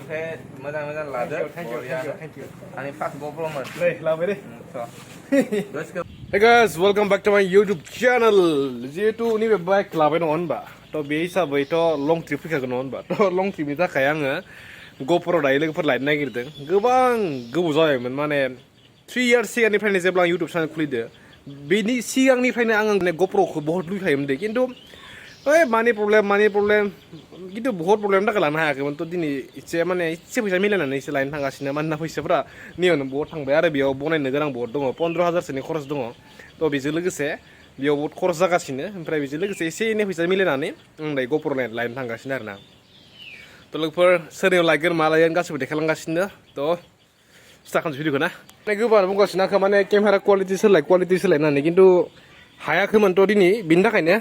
आंनिफ्राय मोजां लादो आंनि फार्स्ट ग'प्र'मोन लाबाय दे let's go Hey guys, welcome back to my YouTube channel. जिहेतु नैबे बाइक लाबाय नङा होनबा थ' बे हिसाबैथ' लं ट्रिप फैखागोन नङा होनबा थ' लं ट्रिपनि थाखाय आङो ग'प्र' दायो लोगोफोर लायनो नागिरदों गोबां गोबाव जाबायमोन माने 3 years सिगांनिफ्रायनो जेब्ला आं इउटुब चेनेल खुलिदो बेनि सिगांनिफ्रायनो आं ग'प्र'खौ बहुत लुबैखायोमोन दे खिन्थु ओइ मानि प्रब्लेम खिन्थु बहुत प्रब्लेमनि थाखाय लानो हायाखैमोन थ' दिनै एसे फैसा मिलायनानै एसे लायनो थांगासिनो मानोना फैसाफोरा नियावनो बहुत थांबाय आरो बेयाव बनायनो गोनां बहुत दङ 15,000सोनि खरस दङ थ' बेजों लोगोसे बेयाव बहुत खरस जागासिनो ओमफ्राय बेजों लोगोसे एसे एनै फैसा मिलायनानै आं दायो ग'प्र' लायनो थांगासिनो आरोना थ' लोगोफोर सोरनियाव लायगोन मा लायगोन गासैबो देखायलांगासिनो थ' स्टार्ट खालामसै भिडिअखौ ना गोबां बुंगासिनो आंखौ माने केमेरा क्वालिटि सोलाय होननानै खिन्थु हायाखैमोन थ' दिनै बिनि थाखायनो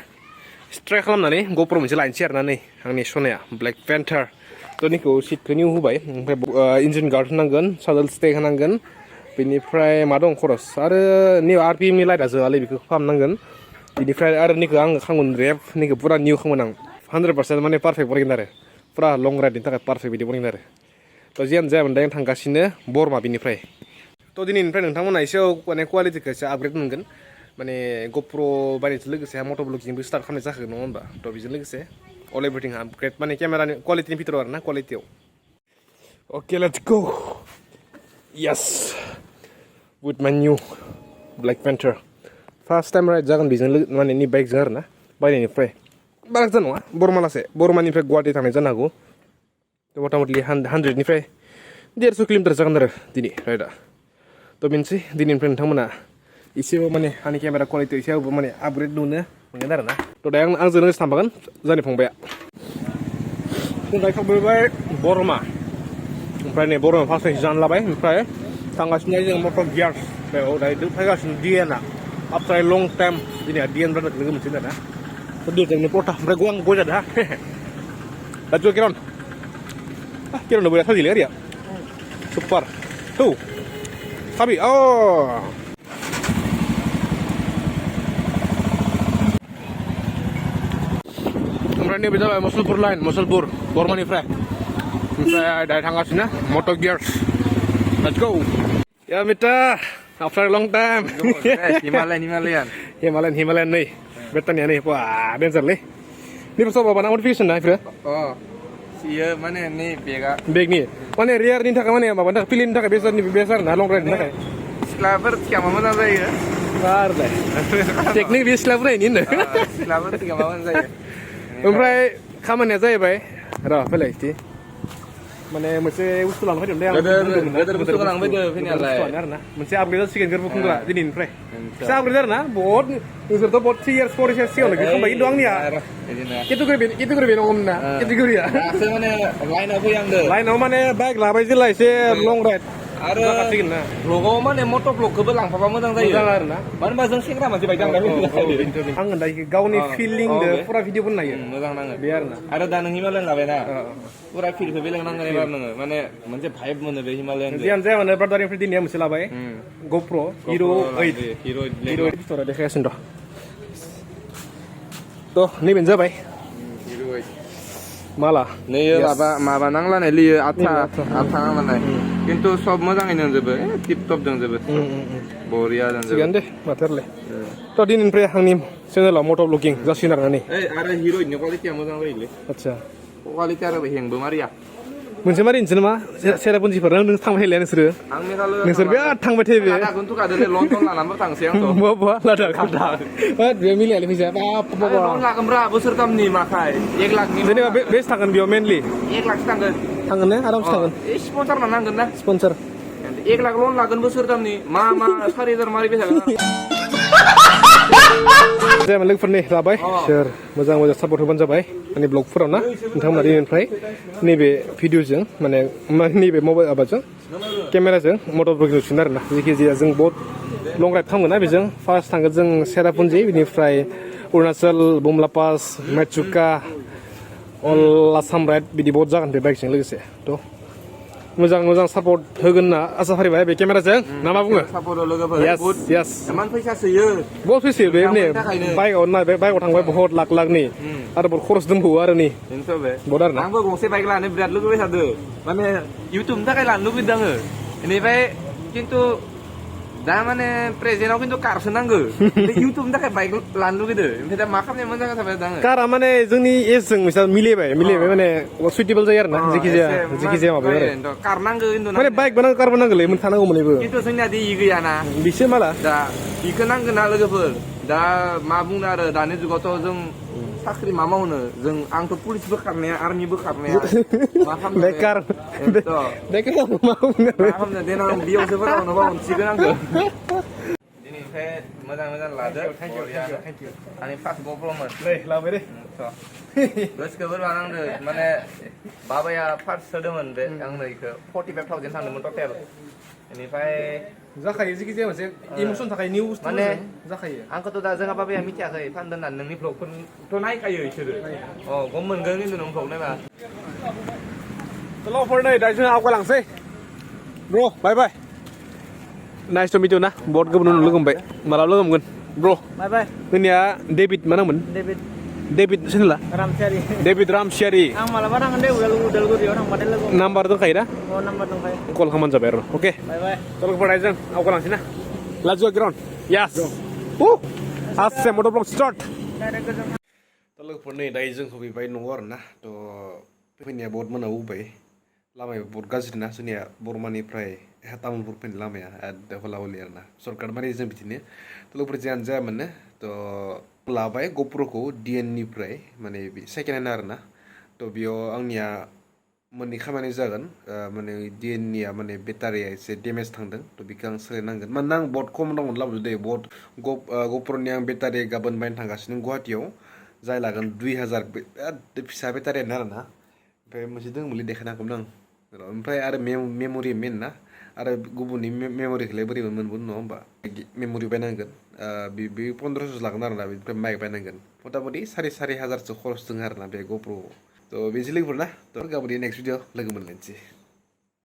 ट्राइ खालामनानै ग'प्र' मोनसे लायनोसै आरोना नै आंनि सनाया ब्लेक पेन्टार थ' निखौ सिटखौ निउ होबाय ओमफ्राय इन्जिन गार्ड होनांगोन सादोल स्टे होनांगोन बेनिफ्राय मा दं खरस आरो निउ आरपिएमनि लाइटआ जोआलै बेखौ खालामनांगोन बेनिफ्राय आरो निखौ आङो खालामगोन रेप निखौ पुरा निउ खालामगोन आं 100% माने पारफेक्ट बनायगोन आरो पुरा लं राइडनि थाखाय पारफेक्ट बिदि बनायगोन आरो थ' जियानो जायामोन दायो थांगासिनो बरमा बिनिफ्राय थ' दिनैनिफ्राय नोंथांमोना एसे माने कुवालिटिखौ एसे आपग्रेड मोनगोन माने ग'प्र' बायनायजों लोगोसे मट' ब्लगिंबो स्टार्ट खालामनाय जाखागोन नङा होनबा थ' बेजों लोगोसे अल एभ्रिथिं आपग्रेड माने केमेरानि क्वालिटिनि भितराव आरो ना क्वालिटियाव अके let's go yes with my new black पेन्टार फार्स्ट टाइम राइड जागोन बेजों माने नि बाइकजों आरो ना बायनायनिफ्राय बारा गोजान नङा बरमानिफ्राय गुवाहाटि थांनाय जानो हागौ मथा मथि 100निफ्राय 150 किल'मिटार जागोन आरो दिनै राइडआ थ' बेनोसै दिनैनिफ्राय नोंथांमोना एसेबो माने आंनि केमेरा क्वालिटि एसेबाबो माने आपग्रेड नुनो मोनगोन आरो ना थ' दायो आंजों लोगोसे थांफागोन जोंनि फंबाया जों दायो थांबाय बरमा ओमफ्राय नै बरमा फार्स्ट टाइम जानो लाबाय ओमफ्राय थांगासिनो जों मटर गियार्स बेयाव दायो फैगासिनो डिएनआ आफ्टार ए लं टाइम दिनै डिएन ब्रादार लोगो मोनसिगोन आरो ना थ' डिएनजोंनो पटा ओमफ्राय आं गय जादों हा दाजु किरन बोरै साजिलै आरिया सुपार औ साबि अ ओमफ्राय नैबे जाबाय मुसलपुर लाइन मुसलपुर बरमानिफ्राय ओमफ्राय दायो थांगासिनो मटर गियार्स लेट्स गो या मिटा आफ्टार लं टाइम हिमालयान नै बेटानिया नै बा डेन्जारलै नैबे सब माबा मडिफिकेसन ना इफोरो सियो माने नै बेगनि माने रेयारनि थाखाय माने माबानि थाखाय फिलिमनि थाखाय बेस आरो ना लं राइडनि थाखाय सिख्लाफोर थिखांबा मोजां जायो आरोलाय टेकनिक बे सिख्लाफोर नायनि होनो सिख्लाफोर थिखांबा मोजां जायो ओमफ्राय खामानिया जाहैबाय र' फैलाय इदि माने मोनसे बुस्थु लांनो फैदोंमोन गोदोर बुस्थुखौ लांफैदो फैनायालाय आरोना मोनसे आपग्रेड जासिगोन गोरबो खुंग्रा दिनैनिफ्राय फिसा आपग्रेड आरो ना बहुत नोंसोरथ' बहुत 3 years 4 years सिगाङावनो खालामबाय खिन्थु आंनिया केटेगरि बे नङामोन ना केटेगरिया माने लाइनाव फैहांदो लाइनाव माने बाइक लाबाय जेला एसे लं राइड आरो ब्लगाव माने मटर ब्लगखौबो लांफाबा मोजां जायो आरो ना मानो होनबा जों सेंग्रा मानसि बायदि आङो दायो गावनि फिलिंदो पुरा भिडिअ बनायो मोजां नाङो बे आरो दा नों हिमालयान लाबायना पुरा फिलखौ बेलेग नांगोन एबार नोङो माने मोनसे भाइब मोनो बे हिमालयान जियानो जाया माने ब्रादारनिफ्राय दिनै मोनसे लाबाय ग'प्र' हिर' 8 बिथरा देखायगासिनो थ' नैबेनो जाबाय माला नैयो माबा नांलानाय लियो आथा नांलानाय खिन्थु सब मोजाङैनो दंजोबो टिप टप दंजोबो बरिया दंजोबो थिगानो दे माथोलाय थ' दिनैनिफ्राय आंनि चेनेलाव मट' ब्लगिं जासिगोन आरो नै आरो हिर'इननि क्वालिटिया मोजां जायोलै आदसा क्वालिटि आरो हेंबो मारिया मोनसे मारि होनसै नामा सेरापुन्जिफोर नों थांबाय थायोलाय नोंसोरो नोंसोर बिराद थांबाय थायो बे लन्डन लानानैबो थांसै आंथ' बहा लादाख बे मिलायालै फैसाया लागोनब्रा बोसोरथामनि माखाय 1 लाखनि जेनेबा बेसे थांगोन बेयाव मेनलि 1 लाखसो थांगोन ने आरामसे थांगोन स्पन्सर नांगोन ना स्पन्सर 1 लाख लन लागोन बोसोरथामनि मा 4,000 मारिबाय थागोन जायमोन लोगोफोरनि लाबाय सोर मोजां सापर्ट होबानो जाबाय आंनि ब्लगफोराव ना नोंथांमोना दिनैनिफ्राय नैबे भिडिअजों माने नैबे मबाइल माबाजों केमेराजों मटर ब्लगिं नुसिगोन आरो ना जायखिजाया जों बहुत लं राइड खालामगोन ना बेजों फार्स्ट थांगोन जों सेरापुन्जि बेनिफ्राय अरुणाचल बुमला पास मेचुका अल आसाम राइड बिदि बहुत जागोन बे बाइकजों लोगोसे थ' मोजां सापर्ट होगोन ना आसा फारिबाय बे केमेराजों ना मा बुङो सापर्टआव लोगोफोर Yes, बुहुद yes. इमान फैसा सोयो बहुत फैसो बे ने मोजांनि थाखायनो। बाइकआव ना बे बाइकआव थांबाय बहुत लाख-लाखनि आरो बहुत खरस दंबावो आरो नि बेनोथ' बे बहुत आरो ना आंबो गंसे बाइक लानो बिराद लुगैबाय थादो माने इउटुबनि थाखाय लानो लुगैदों आङो बेनिफ्राय खिन्थु दा माने प्रेजेन्टआव खिन्थु कारसो नांगौ इउटुबनि थाखाय बाइक लानो लुगैदो ओमफ्राय दा मा खालामनाया मोजां जाबाय दा आङो कारा माने जोंनि एजजों बिसा मिलायबाय माने सुइटेबल जायो आरो ना जेखि जाया माबायाव आरो कार नांगौ खिन्थु माने बाइक बानांगौ कार बानांगोलै मोनखानांगौमोनैबो खिन्थु जोंनिया दै गैयाना बिसो माला दा बेखौ नांगोन ना लोगोफोर दा मा बुंनो आरो दानि जुगावथ' जों साख्रि मा मावनो जों आंथ' पुलिसबो खारनाया आर्मिबो खारनाया मा खालामनो बेकार बेकार मा बुंनो मा खालामनो देनां बियावसो फोरावनोबा मोनसिगोन आंखौ दिनैनिफ्राय मोजां लादो आंनि फार्स्ट ग'प्र'मोन नै लाबाय दे गोसोखौ बोरैबा नांदो माने बाबाया फार्स्ट होदोंमोन बे आंनो इखौ 45,000 थांदोंमोन टटेल बेनिफ्राय जाखायो जेखि जाया मोनसे इमोसन थाखाय निउ बुस्थु माने जाखायो आंखौथ' दा जोंहा बाबाया मिथियाखै फानदों होननानै नोंनि भ्लगफोरथ' नायखायो बिसोरो अ गम मोनगोन खिन्थु नों भ्लग नायबा ल'फोर नै दा जों आवगायलांसै ब्र बाय बाय नाइस टु मिट इउ ना बहुत गोबाव उनाव लोगो मोनबाय मालाबा लोगो मोनगोन ब्र बाय बाय जोंनिया डेभिड मा नाममोन डेभिड सिनला रामसियारि डेभिड रामसियारि आं मालाबा थांगोन दे उदालगुरियाव थांबाथाय लोगो नाम्बार दंखायो ना नाम्बार दंखायो कल खालामबानो जाबाय आरो अके बाय बाय लोगोफोर जों आवगायलांसै ना लेट्स गो ग्राउन्ड यास आसे मटर ब्लग स्टार्ट डाइरेक्ट गोजोन दा लोगोफोर नै दायो जों सफैबाय न'आव आरो ना थ' फैनाया बहुत मोनाबोबाय लामाया बहुत गाज्रि ना जोंनिया बरमानिफ्राय तामुलपुर फैनाय लामाया हला हलि आरो ना सरकार माने जों बिदिनो थ' लोगोफोर जियानो जायामोननो थ' लाबाय ग'प्र'खौ डिएननिफ्राय माने सेकेन्ड हेन्ड आरो ना थ' बेयाव आंनिया मोननै खामानि जागोन माने डिएननिया माने बेटारिया एसे डेमेज थांदों थ' बेखौ आं सोलायनांगोन मानोना आं बहुत खम दामावनो लाबोदो दे बहुत ग'प्र'नि आं बेटारि गाबोन बायनो थांगासिनो गुवाहाटियाव जाय लागोन 2000 फिसा बेटारियानो आरो ना ओमफ्राय मोनसे दंमोनलै देखायनांगौमोन आं ओमफ्राय आरो मेम'रि मेन ना आरो गुबुननि मेम'रिखौलाय बोरै मोनबोनो नङा होमबा मेम'रि बायनांगोन बे 1500 लागोन आरो ना बेनिफ्राय माइक बायनांगोन मथा मथि 4,500 खरस दङ आरो ना बे ग'प्र'आव थ' बेनोसै लोगोफोर ना थ' गाबोन नेक्स्ट भिडिअ लोगो मोनलायनोसै